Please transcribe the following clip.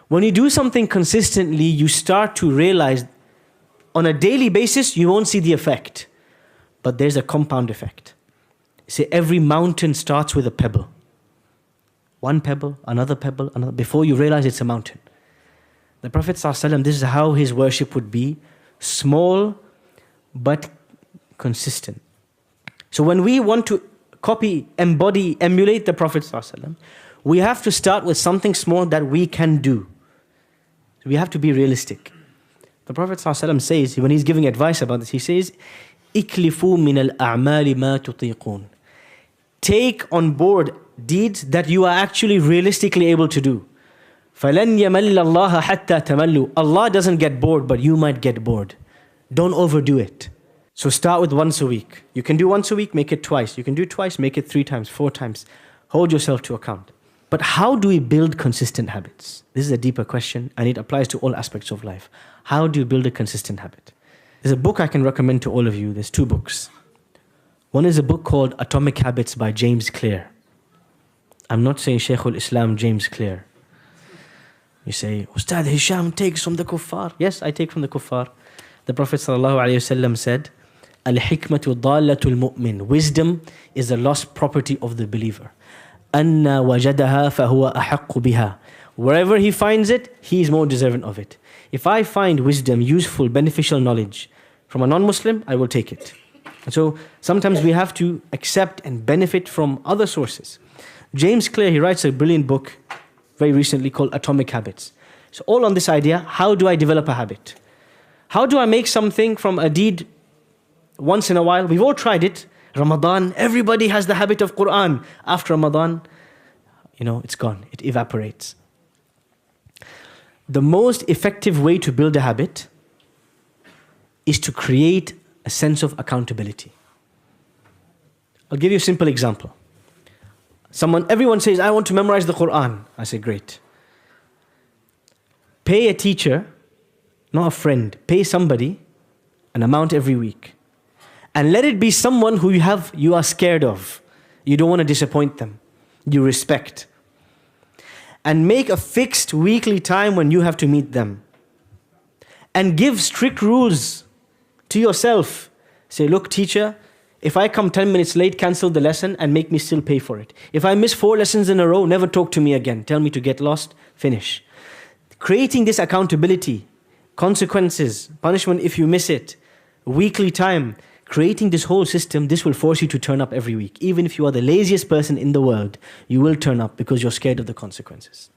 When you do something consistently, you start to realize on a daily basis, you won't see the effect. But there's a compound effect. See, every mountain starts with a pebble. One pebble, another pebble, another, before you realize it's a mountain. The Prophet ﷺ, this is how his worship would be. Small, but consistent. So when we want to copy, embody, emulate the Prophet ﷺ, we have to start with something small that we can do. So we have to be realistic. The Prophet ﷺ says, when he's giving advice about this, he says, "Iklifu min al-a'mali ma tutiqun." Take on board deeds that you are actually realistically able to do. فَلَنْ يَمَلَّ اللَّهَ حَتَّى تَمَلُّوا. Allah doesn't get bored, but you might get bored. Don't overdo it. So start with once a week. You can do once a week, make it twice. You can do twice, make it 3 times, 4 times. Hold yourself to account. But how do we build consistent habits? This is a deeper question, and it applies to all aspects of life. How do you build a consistent habit? There's a book I can recommend to all of you. There's 2 books. One is a book called Atomic Habits by James Clear. I'm not saying Shaykhul Islam James Clear. You say, Ustad Hisham takes from the kuffar. Yes, I take from the kuffar. The Prophet ﷺ said, Al-hikmatu dalatul mu'min. Wisdom is the lost property of the believer. Anna wajadaha fahuwa ahaqqu biha. Wherever he finds it, he is more deserving of it. If I find wisdom, useful, beneficial knowledge from a non-Muslim, I will take it. And so sometimes we have to accept and benefit from other sources. James Clear, he writes a brilliant book very recently called Atomic Habits. So all on this idea, how do I develop a habit? How do I make something from a deed once in a while? We've all tried it. Ramadan, everybody has the habit of Quran. After Ramadan, it's gone. It evaporates. The most effective way to build a habit is to create a sense of accountability. I'll give you a simple example. Everyone says, I want to memorize the Quran. I say, great. Pay a teacher, not a friend, pay somebody an amount every week. And let it be someone who you are scared of. You don't want to disappoint them. You respect. And make a fixed weekly time when you have to meet them. And give strict rules to yourself. Say, look, teacher, if I come 10 minutes late, cancel the lesson and make me still pay for it. If I miss 4 lessons in a row, never talk to me again. Tell me to get lost, finish. Creating this accountability, consequences, punishment if you miss it, weekly time, creating this whole system, this will force you to turn up every week. Even if you are the laziest person in the world, you will turn up because you're scared of the consequences.